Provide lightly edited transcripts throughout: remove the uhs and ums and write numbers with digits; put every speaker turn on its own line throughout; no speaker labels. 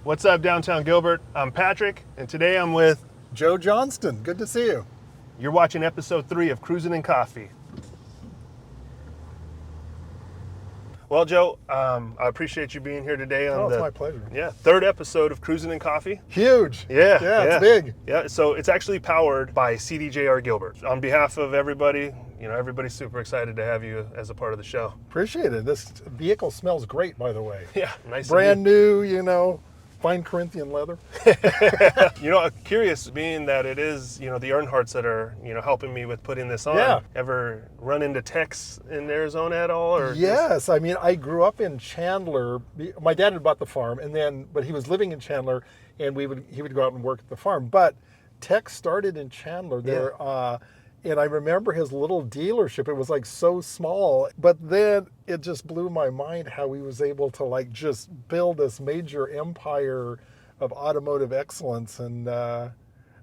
What's up, downtown Gilbert? I'm Patrick, and today I'm with...
Joe Johnston. Good to see you.
You're watching episode 3 of Cruisin' and Coffee. Well, Joe, I appreciate you being here today on
it's my pleasure.
Yeah, 3rd episode of Cruisin' and Coffee.
Huge.
Yeah,
it's big.
Yeah, so it's actually powered by CDJR Gilbert. On behalf of everybody, everybody's super excited to have you as a part of the show.
Appreciate it. This vehicle smells great, by the way.
Yeah, nice.
Brand new, fine Corinthian leather.
I'm curious, being that it is, the Earnhardts that are, helping me with putting this on.
Yeah.
Ever run into techs in Arizona at all? Or
yes. I mean, I grew up in Chandler. My dad had bought the farm, but he was living in Chandler, and he would go out and work at the farm. But tech started in Chandler there. Yeah. And I remember his little dealership. It was like so small, but then it just blew my mind how he was able to just build this major empire of automotive excellence. And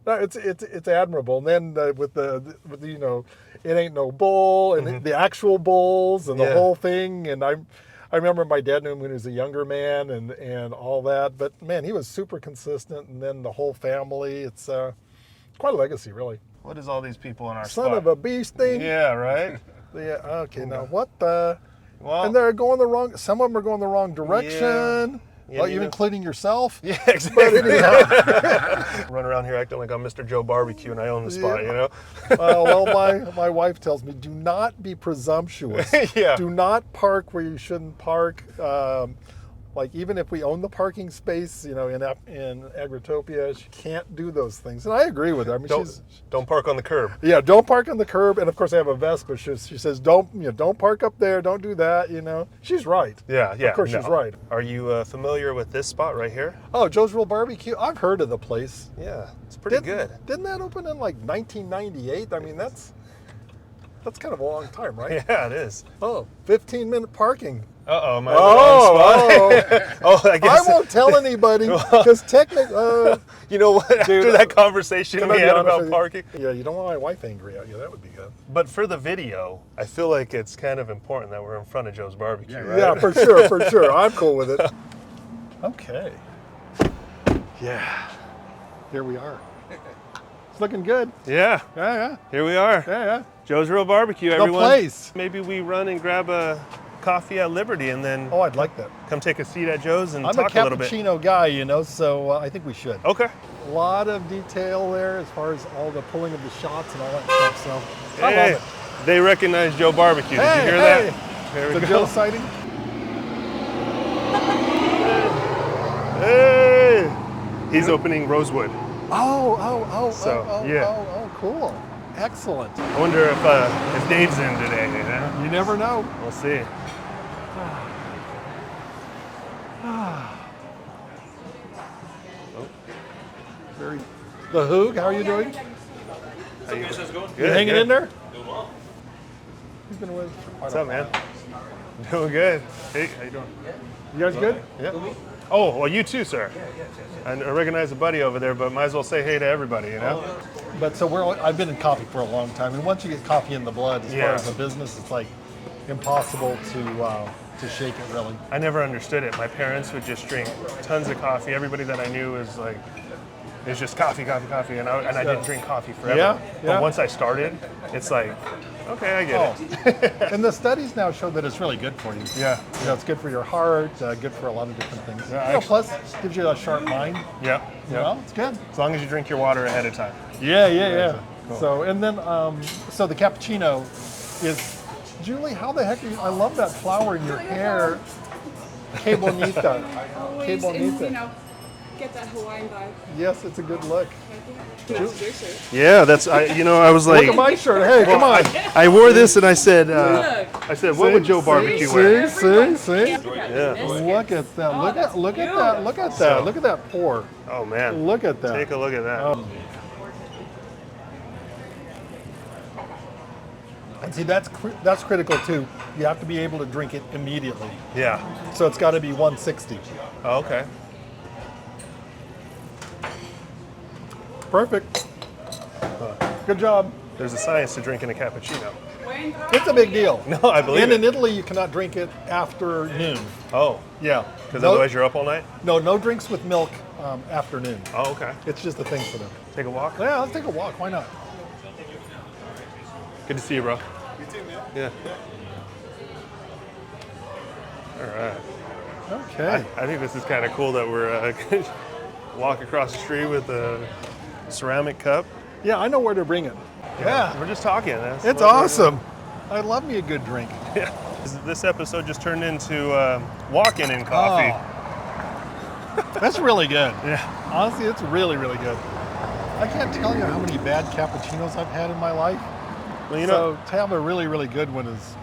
it's admirable. And then with the it ain't no bull and the actual bulls and the whole thing. And I remember my dad knew him when he was a younger man and all that. But man, he was super consistent. And then the whole family. It's quite a legacy, really.
What is all these people in our
Son
spot?
of a beast thing.
Yeah, right?
Yeah, okay, now what the?
Well,
and they're going some of them are going the wrong direction.
Yeah,
well, you including yourself?
Yeah, exactly.
But anyhow.
Run around here acting like I'm Mr. Joe Barbecue and I own the spot,
Well, my wife tells me, do not be presumptuous.
Yeah.
Do not park where you shouldn't park. Even if we own the parking space, in Agritopia, she can't do those things. And I agree with her. I mean,
don't park on the curb.
Yeah, don't park on the curb. And of course, I have a Vespa. She says, don't park up there. Don't do that. She's right.
Yeah.
Of course, she's right.
Are you familiar with this spot right here?
Oh, Joe's Real Barbecue. I've heard of the place.
Yeah, it's pretty good.
Didn't that open in 1998? I mean, that's kind of a long time, right?
Yeah, it is.
Oh, 15-minute parking.
Uh-oh, am I in the wrong spot? Oh, I guess.
I won't tell anybody because technically...
you know what? After that conversation we had about parking.
Yeah, you don't want my wife angry at you. That would be good.
But for the video, I feel like it's kind of important that we're in front of Joe's Barbecue, right?
Yeah, for sure. I'm cool with it. Okay. Yeah. Here we are. It's looking good.
Yeah.
Yeah.
Here we are.
Yeah.
Joe's Real Barbecue, everyone.
The place.
Maybe we run and grab a coffee at Liberty and then...
Oh, I'd like that.
Come take a seat at Joe's and talk a little bit.
I'm a cappuccino guy, so I think we should.
Okay.
A lot of detail there as far as all the pulling of the shots and all that stuff, so I love it.
They recognize Joe Barbecue. Did you hear that? There we go.
Joe sighting?
Hey! He's opening Rosewood.
Oh, cool. Excellent.
I wonder if Dave's in today.
You never know.
We'll see.
The Hoog, how are you doing?
Good.
You hanging in there?
Doing well.
He's been with.
What's up, man? Doing good. Hey, how you doing?
You guys good?
Yeah. Oh, well, you too, sir. I recognize a buddy over there, but might as well say hey to everybody,
But so I've been in coffee for a long time, and once you get coffee in the blood, as far as the business, it's like impossible to shake it, really.
I never understood it. My parents would just drink tons of coffee. Everybody that I knew was like, it's just coffee, and I didn't drink coffee forever.
Yeah.
But once I started, it's like, okay, I get it.
And the studies now show that it's really good for you.
Yeah.
It's good for your heart, good for a lot of different things.
Yeah,
plus, gives you a sharp mind.
Yeah.
It's good.
As long as you drink your water ahead of time.
Yeah.
Cool.
So, and then, so the cappuccino is, Julie, how the heck are you? I love that flower in your hair. Que bonita. Que bonita.
Get that Hawaiian vibe.
Yes, it's a good look.
That's your shirt.
Yeah, I was like...
Look at my shirt. Hey, come on.
I wore this and I said,
Look.
what would Joe Barbecue wear?
See?
Yeah.
Look at that. Look at that. Look at that pour.
Oh, man.
Look at that.
Take a look at that.
And see, that's critical too. You have to be able to drink it immediately.
Yeah.
So it's got to be 160.
Oh, okay.
Perfect. Good job.
There's a science to drinking a cappuccino.
When
It's a big deal.
No, I believe
And
it.
in Italy, you cannot drink it after noon.
Oh,
Yeah.
because
No-
otherwise you're up all night?
No drinks with milk after noon.
Oh, okay.
It's just a thing for them.
Take a walk?
Yeah, let's take a walk. Why not?
Good to see you, bro.
You too, man.
Yeah. All right.
Okay.
I think this is kind of cool that we're walk across the street with a ceramic cup.
Yeah, I know where to bring it. Yeah.
We're just talking. That's
It's
what we're
awesome. I love me a good drink.
doing. Yeah. This episode just turned into walking in coffee.
Oh. That's really good.
Yeah.
Honestly, it's really, really good. I can't tell you how many bad cappuccinos I've had in my life.
Well, you know,
So to have a really, really good one is,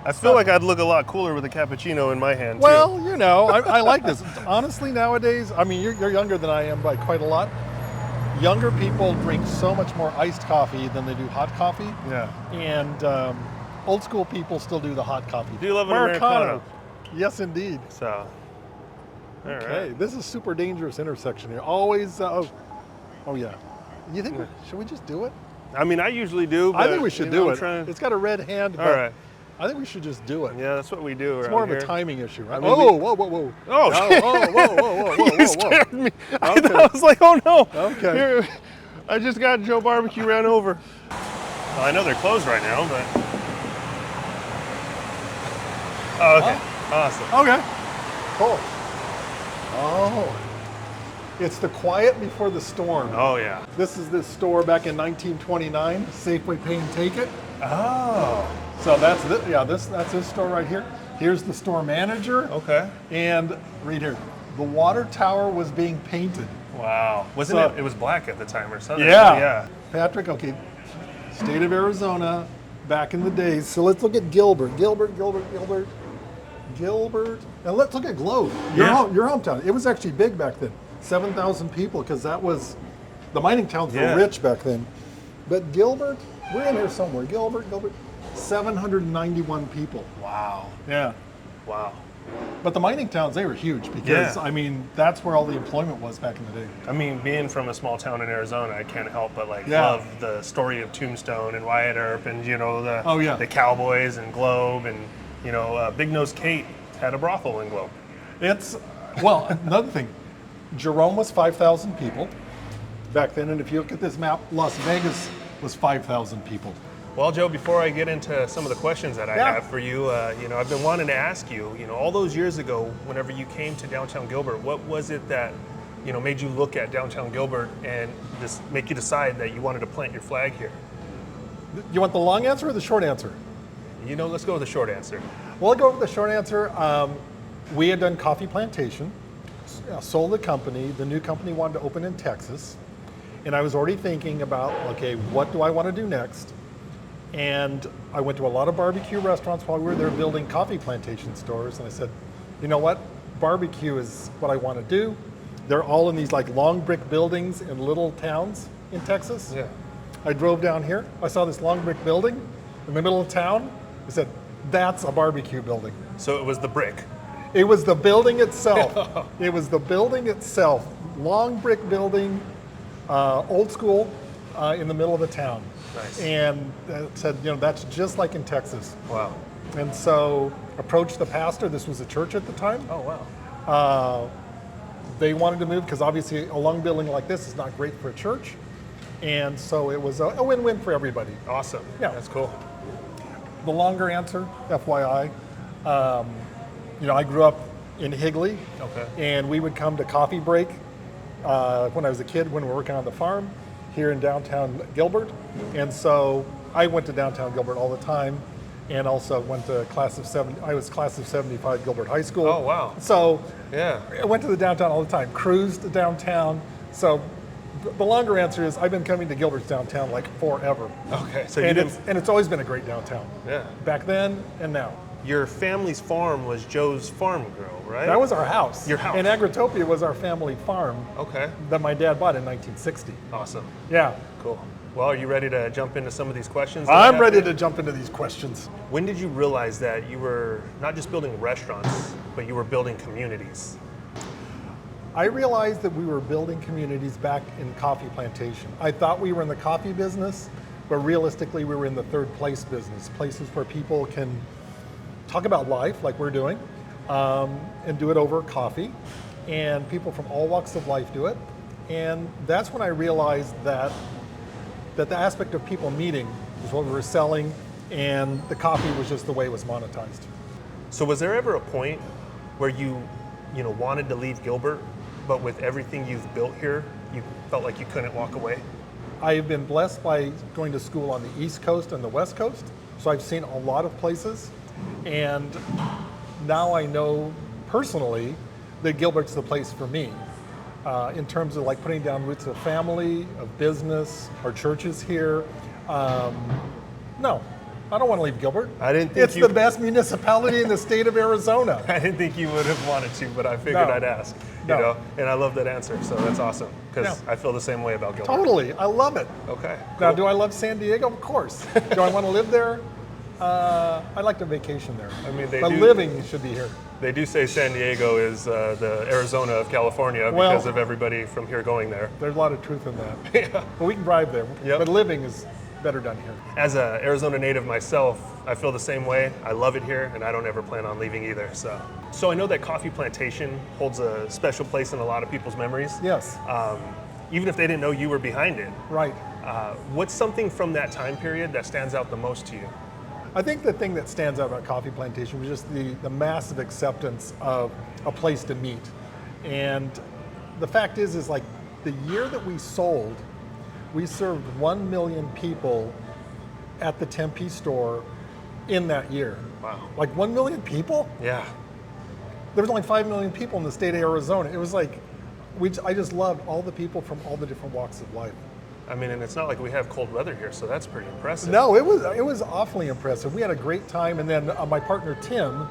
I feel like I'd look a lot cooler with a cappuccino in my hand,
well, you know, I like this. Honestly, nowadays, I mean, you're younger than I am by quite a lot. Younger people drink so much more iced coffee than they do hot coffee.
too. Yeah.
And old school people still do the hot coffee.
Do you love an Americano?
Yes, indeed.
So, all right.
Okay, this is a super dangerous intersection here. Always, oh yeah. You think, should we just do it?
I mean, I usually do, but
I think we should
you
do
know, I'm
it.
trying-
It's got a red hand,
All
but
right.
I think we should just do it.
Yeah, that's what we do.
It's
around
more of
here.
a timing issue, right?
I mean,
Oh, whoa.
Oh,
No, whoa.
you scared me. I
Okay.
was like, oh no.
Okay.
Here, I just got Joe Barbecue ran over. Well, I know they're closed right now, but. Oh, okay. Awesome.
Okay. Cool. Oh. It's the quiet before the storm.
Oh, yeah.
This is this store back in 1929, Safeway Pay and Take It.
Oh.
So that's that's this store right here. Here's the store manager.
Okay.
And read here. The water tower was being painted.
Wow. Wasn't
So-
it? It was black at the time or something.
Yeah.
Yeah.
Patrick, okay. State of Arizona, back in the days. So let's look at Gilbert. Gilbert. And let's look at Globe.
Yeah.
Your hometown. It was actually big back then. 7,000 people, because that was, the mining towns
Yeah.
were rich back then. But Gilbert, we're in here somewhere. Gilbert, 791 people.
Wow.
Yeah.
Wow.
But the mining towns, they were huge because,
Yeah.
I mean, that's where all the employment was back in the day.
I mean, being from a small town in Arizona, I can't help but
Yeah.
love the story of Tombstone and Wyatt Earp and the
Oh, yeah.
the Cowboys and Globe and Big Nose Kate had a brothel in Globe.
It's, well, another thing, Jerome was 5,000 people back then, and if you look at this map, Las Vegas was 5,000 people.
Well, Joe, before I get into some of the questions that I
Yeah.
have for you, I've been wanting to ask you, all those years ago, whenever you came to downtown Gilbert, what was it that, made you look at downtown Gilbert and just make you decide that you wanted to plant your flag here?
You want the long answer or the short answer?
Let's go with the short answer.
Well, I'll go with the short answer. We had done Coffee Plantation, sold the company. The new company wanted to open in Texas. And I was already thinking about, okay, what do I want to do next? And I went to a lot of barbecue restaurants while we were there building Coffee Plantation stores. And I said, you know what? Barbecue is what I want to do. They're all in these like long brick buildings in little towns in Texas.
Yeah.
I drove down here. I saw this long brick building in the middle of town. I said, that's a barbecue building.
So it was the brick.
It was the building itself. It was the building itself. Long brick building, old school, in the middle of the town.
Nice.
And said, that's just like in Texas.
Wow.
And so approached the pastor. This was a church at the time.
Oh, wow.
They wanted to move because obviously a long building like this is not great for a church. And so it was a win-win for everybody.
Awesome.
Yeah.
That's cool.
The longer answer, FYI, I grew up in Higley.
Okay.
And we would come to coffee break when I was a kid when we were working on the farm here in downtown Gilbert. And so I went to downtown Gilbert all the time and also went to I was class of 75 Gilbert High School.
Oh, wow.
So
Yeah.
I went to the downtown all the time, cruised downtown. So the longer answer is I've been coming to Gilbert's downtown like forever.
Okay. So
And it's always been a great downtown.
Yeah.
Back then and now.
Your family's farm was Joe's Farm Grill, right?
That was our house.
Your house.
And Agritopia was our family farm
Okay.
that my dad bought in 1960.
Awesome.
Yeah.
Cool. Well, are you ready to jump into some of these questions? that I
I'm
have
ready
here?
to jump into these questions.
When did you realize that you were not just building restaurants, but you were building communities?
I realized that we were building communities back in Coffee Plantation. I thought we were in the coffee business, but realistically, we were in the third place business, places where people can talk about life like we're doing, and do it over coffee, and people from all walks of life do it. And that's when I realized that the aspect of people meeting is what we were selling, and the coffee was just the way it was monetized.
So was there ever a point where you wanted to leave Gilbert, but with everything you've built here, you felt like you couldn't walk away?
I have been blessed by going to school on the East Coast and the West Coast, so I've seen a lot of places, and now I know personally that Gilbert's the place for me. In terms of like putting down roots of family, of business, our churches here. No, I don't want to leave Gilbert.
I didn't think
it's the best municipality in the state of Arizona.
I didn't think you would have wanted to, but I figured I'd ask.
No.
And I love that answer, so that's awesome, because I feel the same way about Gilbert.
Totally, I love it.
Okay.
Now,
Cool.
do I love San Diego? Of course. Do I want to live there? I'd like to vacation there.
I mean,
but living should be here.
They do say San Diego is the Arizona of California
Well,
because of everybody from here going there.
There's a lot of truth in that.
Yeah.
But we can drive there.
Yep.
But living is better done here.
As an Arizona native myself, I feel the same way. I love it here, and I don't ever plan on leaving either. So I know that Coffee Plantation holds a special place in a lot of people's memories.
Yes.
Even if they didn't know you were behind it.
Right.
What's something from that time period that stands out the most to you?
I think the thing that stands out about Coffee Plantation was just the massive acceptance of a place to meet. And the fact is like the year that we sold, we served 1 million people at the Tempe store in that year.
Wow.
Like 1 million people?
Yeah.
There was only 5 million people in the state of Arizona. It was like, I just loved all the people from all the different walks of life.
I mean, and it's not like we have cold weather here, so that's pretty impressive.
No, it was awfully impressive. We had a great time, and then my partner Tim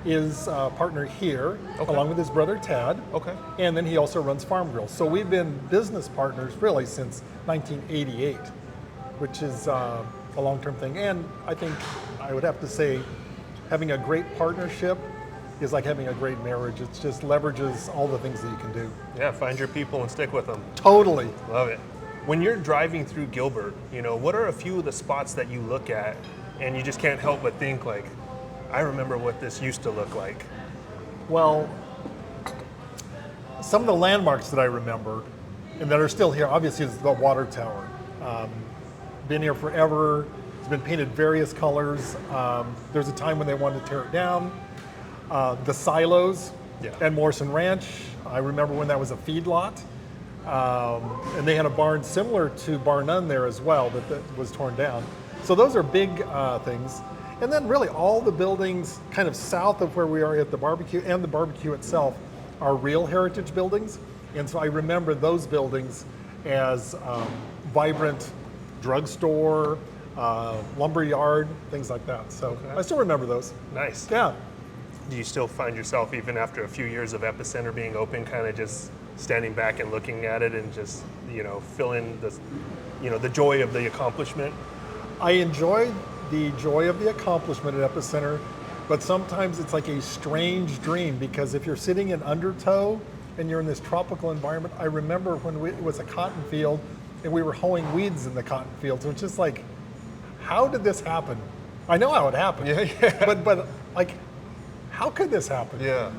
is a partner here, along with his brother Tad.
Okay.
And then he also runs Farm Grill. So we've been business partners really since 1988, which is a long-term thing. And I think I would have to say, having a great partnership is like having a great marriage. It just leverages all the things that you can do.
Yeah, find your people and stick with them.
Totally.
Love it. When you're driving through Gilbert, what are a few of the spots that you look at and you just can't help but think like, I remember what this used to look like?
Well, some of the landmarks that I remember and that are still here, obviously, is the water tower. Been here forever. It's been painted various colors. There's a time when they wanted to tear it down. The silos at Morrison Ranch, I remember when that was a feedlot. And they had a barn similar to Barnone there as well that was torn down. So those are big things. And then really all the buildings kind of south of where we are at the barbecue and the barbecue itself are real heritage buildings. And so I remember those buildings as vibrant drugstore, lumber yard, things like that. So I still remember those.
Nice.
Yeah.
Do you still find yourself, even after a few years of Epicenter being open, kind of just standing back and looking at it and just, feeling the joy of the accomplishment?
I enjoy the joy of the accomplishment at Epicenter, but sometimes it's like a strange dream, because if you're sitting in undertow and you're in this tropical environment, I remember when it was a cotton field and we were hoeing weeds in the cotton field. So it's just like, how did this happen? I know how it happened. Yeah. But like, how could this happen?
Yeah,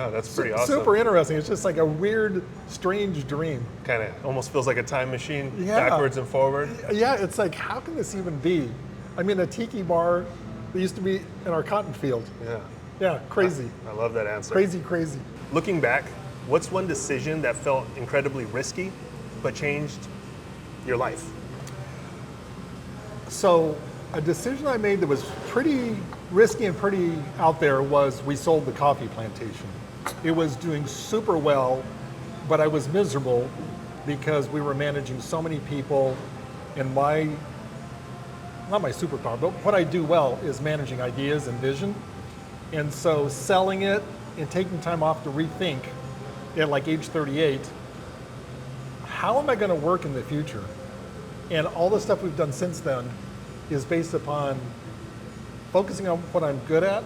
that's pretty awesome.
Super interesting. It's just like a weird, strange dream.
Kind of almost feels like a time machine,
Yeah.
backwards and forward.
Yeah, it's like, how can this even be? I mean, a tiki bar that used to be in our cotton field.
Yeah.
Yeah, crazy.
I love that answer.
Crazy.
Looking back, what's one decision that felt incredibly risky but changed your life?
So a decision I made that was pretty risky and pretty out there was we sold the coffee plantation. It was doing super well, but I was miserable because we were managing so many people, and not my superpower, but what I do well is managing ideas and vision. And so selling it and taking time off to rethink at like age 38, how am I going to work in the future? And all the stuff we've done since then is based upon focusing on what I'm good at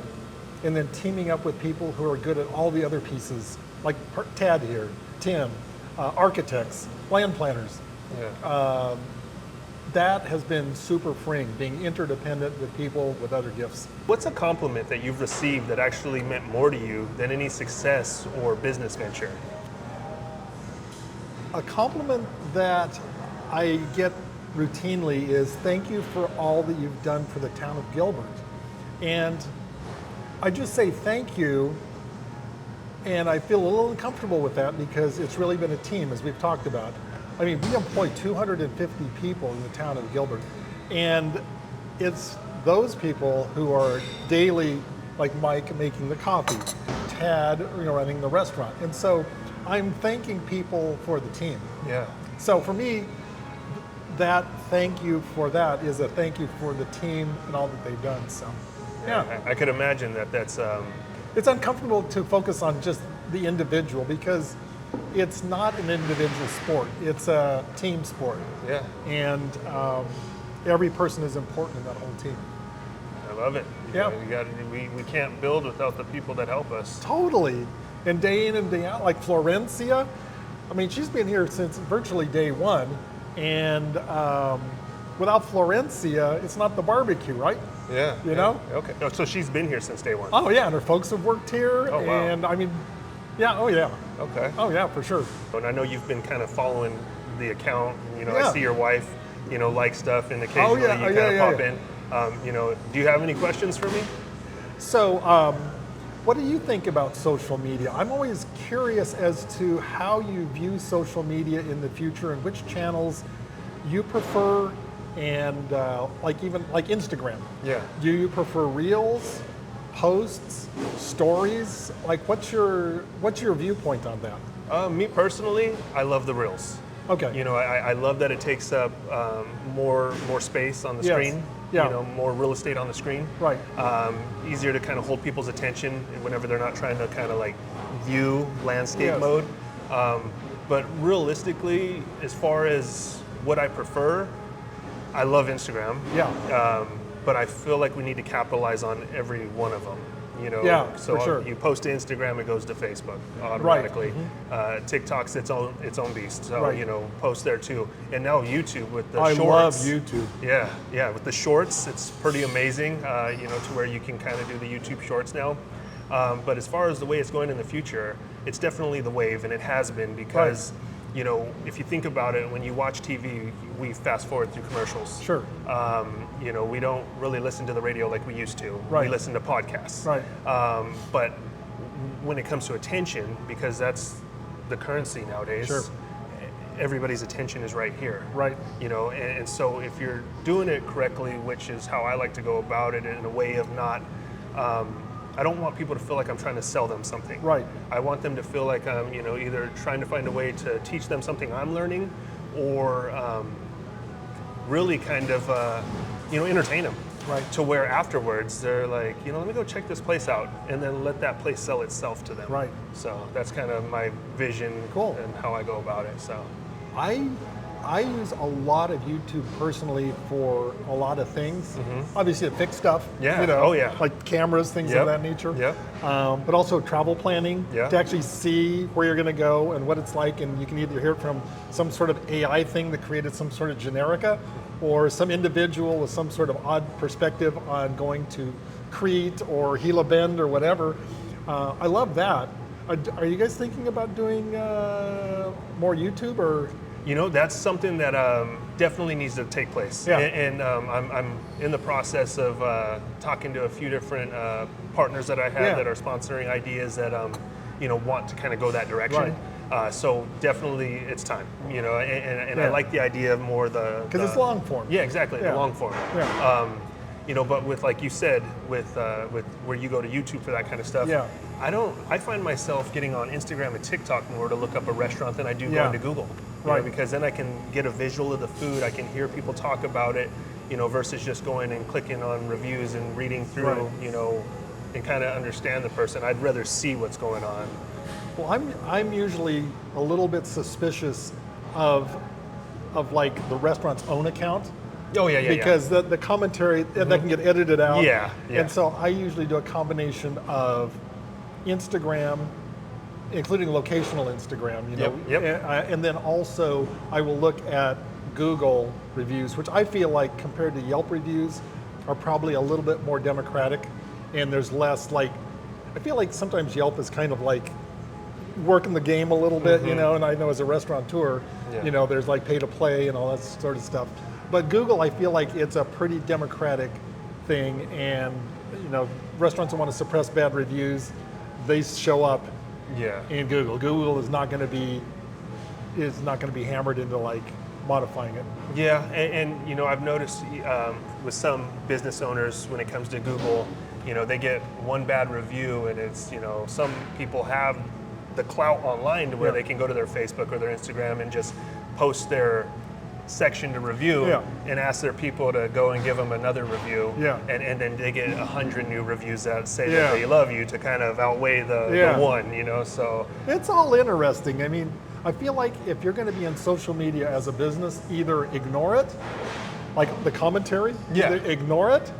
and then teaming up with people who are good at all the other pieces, like Tad here, Tim, architects, land planners.
Yeah.
that has been super freeing, being interdependent with people with other gifts.
What's a compliment that you've received that actually meant more to you than any success or business venture?
A compliment that I get routinely is thank you for all that you've done for the town of Gilbert. And I just say thank you, and I feel a little uncomfortable with that because it's really been a team, as we've talked about. I mean, we employ 250 people in the town of Gilbert, and it's those people who are daily, like Mike making the coffee, Tad, running the restaurant. And so I'm thanking people for the team.
Yeah.
So for me, that thank you for that is a thank you for the team and all that they've done. So, yeah.
I could imagine that's.
It's uncomfortable to focus on just the individual because it's not an individual sport. It's a team sport.
Yeah.
And every person is important in that whole team.
I love it.
Yeah.
We can't build without the people that help us.
Totally. And day in and day out, like Florencia, I mean, she's been here since virtually day one. And without Florencia, it's not the barbecue, right?
Yeah.
You know?
Okay. Oh, so she's been here since day one.
Oh, yeah. And her folks have worked here.
Oh, wow.
And I mean, yeah. Oh, yeah.
Okay.
Oh, yeah, for sure.
And I know you've been kind of following the account.
Yeah.
I see your wife, like stuff, and occasionally you kind of pop in. Do you have any questions for me?
So, what do you think about social media? I'm always curious as to how you view social media in the future and which channels you prefer, and like Instagram.
Yeah.
Do you prefer reels, posts, stories? Like, what's your viewpoint on that?
Me personally, I love the reels.
Okay.
I love that it takes up more space on the
Yes.
screen.
Yeah.
More real estate on the screen.
Right.
Easier to kind of hold people's attention whenever they're not trying to kind of like view landscape
Yes.
mode. But realistically, as far as what I prefer, I love Instagram.
Yeah.
But I feel like we need to capitalize on every one of them.
Yeah,
so
for sure.
you post to Instagram, it goes to Facebook automatically. TikTok's its own beast, so
Right.
Post there too. And now YouTube with the
I
shorts.
love YouTube.
Yeah, with the shorts, it's pretty amazing. To where you can kind of do the YouTube shorts now. But as far as the way it's going in the future, it's definitely the wave, and it has been because. If you think about it, when you watch TV, we fast forward through commercials.
Sure.
We don't really listen to the radio like we used to.
Right.
We listen to podcasts.
Right.
But when it comes to attention, because that's the currency nowadays,
Sure.
everybody's attention is right here.
Right.
And so if you're doing it correctly, which is how I like to go about it in a way of not, I don't want people to feel like I'm trying to sell them something.
Right.
I want them to feel like I'm, either trying to find a way to teach them something I'm learning, or really kind of, entertain them.
Right.
To where afterwards they're like, let me go check this place out, and then let that place sell itself to them.
Right.
So that's kind of my vision.
Cool.
And how I go about it. So.
I use a lot of YouTube personally for a lot of things. Obviously, to fix stuff.
Yeah. Oh, yeah.
Like cameras, things
Yep.
of that nature.
Yep.
But also travel planning
Yeah.
to actually see where you're going to go and what it's like. And you can either hear it from some sort of AI thing that created some sort of generica, or some individual with some sort of odd perspective on going to Crete or Gila Bend or whatever. I love that. Are you guys thinking about doing more YouTube or?
That's something that definitely needs to take place.
Yeah.
And I'm in the process of talking to a few different partners that I have
Yeah.
that are sponsoring ideas that want to kind of go that direction.
Right.
So definitely it's time. And
Yeah.
I like the idea of more
Because it's long form.
Yeah, exactly.
Yeah.
The long form.
Yeah.
But with, like you said, with where you go to YouTube for that kind of stuff.
Yeah.
I find myself getting on Instagram and TikTok more to look up a restaurant than I do
Yeah.
going to Google.
Right.
Because then I can get a visual of the food, I can hear people talk about it, versus just going and clicking on reviews and reading through,
Right.
and kind of understand the person. I'd rather see what's going on.
Well, I'm usually a little bit suspicious of like the restaurant's own account.
Oh yeah,
Because the commentary that can get edited out.
Yeah, yeah.
And so I usually do a combination of Instagram, including locational Instagram,
Yep.
And then also I will look at Google reviews, which I feel like compared to Yelp reviews are probably a little bit more democratic, and there's less like, I feel like sometimes Yelp is kind of like working the game a little bit, you know, and I know as a restaurateur, you know, there's like pay to play and all that sort of stuff. But Google, I feel like it's a pretty democratic thing, and you know, restaurants that want to suppress bad reviews, they show up in Google. Google is not going to be hammered into like modifying it.
Yeah, and you know, I've noticed with some business owners when it comes to Google, you know, they get one bad review, and it's, you know, some people have the clout online to where they can go to their Facebook or their Instagram and just post their section to review and ask their people to go and give them another review. And then they get 100 new reviews that say that they love you to kind of outweigh the one, you know, so.
It's all interesting. I mean, I feel like if you're going to be in social media as a business, either ignore it, like the commentary, either ignore it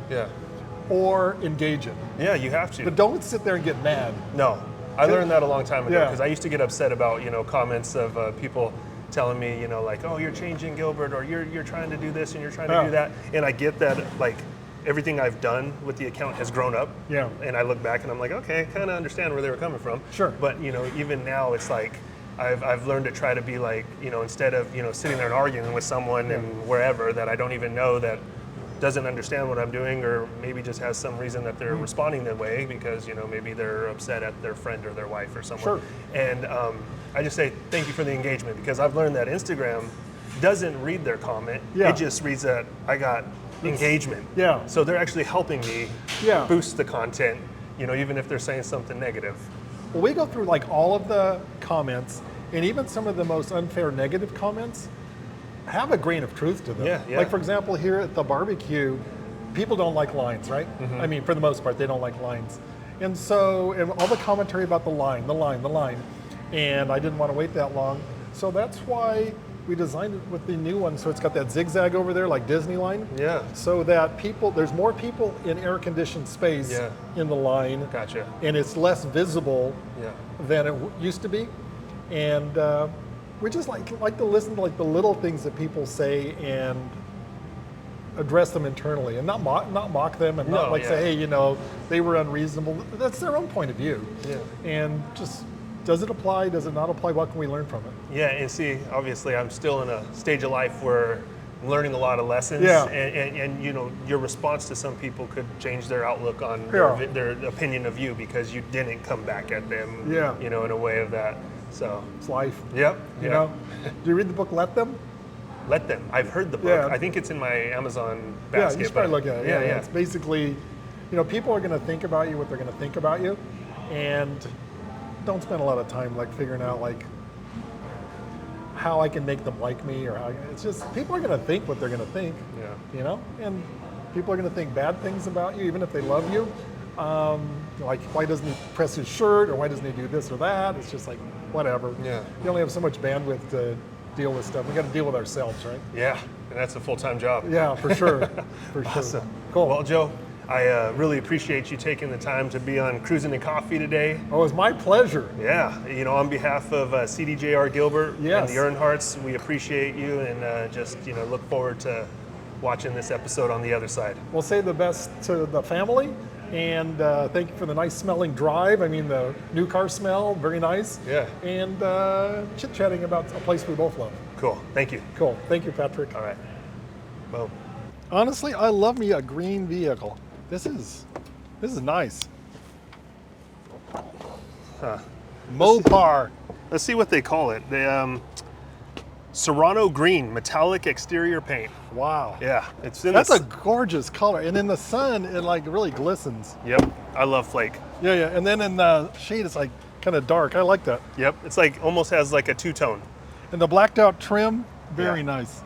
or engage it.
Yeah, you have to.
But don't sit there and get mad.
No. I learned that a long time ago because I used to get upset about, you know, comments of people telling me, you know, like, oh, you're changing Gilbert, or you're trying to do this and you're trying to do that. And I get that, like, everything I've done with the account has grown up. And I look back and I'm like, okay, I kind of understand where they were coming from. But, you know, even now it's like, I've learned to try to be like, you know, instead of, you know, sitting there and arguing with someone and wherever that I don't even know that doesn't understand what I'm doing, or maybe just has some reason that they're responding that way because, you know, maybe they're upset at their friend or their wife or someone. And I just say thank you for the engagement, because I've learned that Instagram doesn't read their comment. It just reads that I got engagement. So they're actually helping me boost the content, you know, even if they're saying something negative.
Well, we go through like all of the comments, and even some of the most unfair negative comments have a grain of truth to them. Like, for example, here at the barbecue, people don't like lines, right? I mean, for the most part, they don't like lines. And so, and all the commentary about the line, and I didn't want to wait that long. So that's why we designed it with the new one. So it's got that zigzag over there, like Disney line. So that there's more people in air-conditioned space in the line. And it's less visible than it used to be. And we just like to listen to like the little things that people say and address them internally, and not mock them, and not say, hey, you know, they were unreasonable. That's their own point of view. And just, does it apply? Does it not apply? What can we learn from it?
And see, obviously, I'm still in a stage of life where I'm learning a lot of lessons. And you know, your response to some people could change their outlook on their opinion of you because you didn't come back at them. You know, in a way of that. So
it's life.
You
know. Do you read the book Let Them?
Let Them. I've heard the book. I think it's in my Amazon basket.
You should probably look at it. It's basically, you know, people are going to think about you what they're going to think about you, and don't spend a lot of time like figuring out like how I can make them like me, or how it's just, people are going to think what they're going to think. You know, and people are going to think bad things about you even if they love you. Like, why doesn't he press his shirt, or why doesn't he do this or that? It's just like, whatever. You only have so much bandwidth to deal with stuff. We got to deal with ourselves, right?
And that's a full-time job.
For sure.
Awesome.
Cool.
Well, Joe, I really appreciate you taking the time to be on Cruising and Coffee today.
Oh, it was my pleasure.
You know, on behalf of CDJR Gilbert and the Earnhardts, we appreciate you, and just, you know, look forward to watching this episode on the other side.
We'll say the best to the family. And thank you for the nice smelling drive. I mean, the new car smell, very nice. And chit-chatting about a place we both love.
Cool. Thank you.
Cool. Thank you, Patrick.
All right. Boom.
Honestly, I love me a green vehicle. This is nice. Mopar.
Let's see what they call it. The Serrano green, metallic exterior paint.
Wow.
It's in
That's a gorgeous color, and in the sun, it like really glistens.
I love flake.
And then in the shade, it's like kind of dark. I like that.
It's like almost has like a two-tone.
And the blacked out trim, very nice.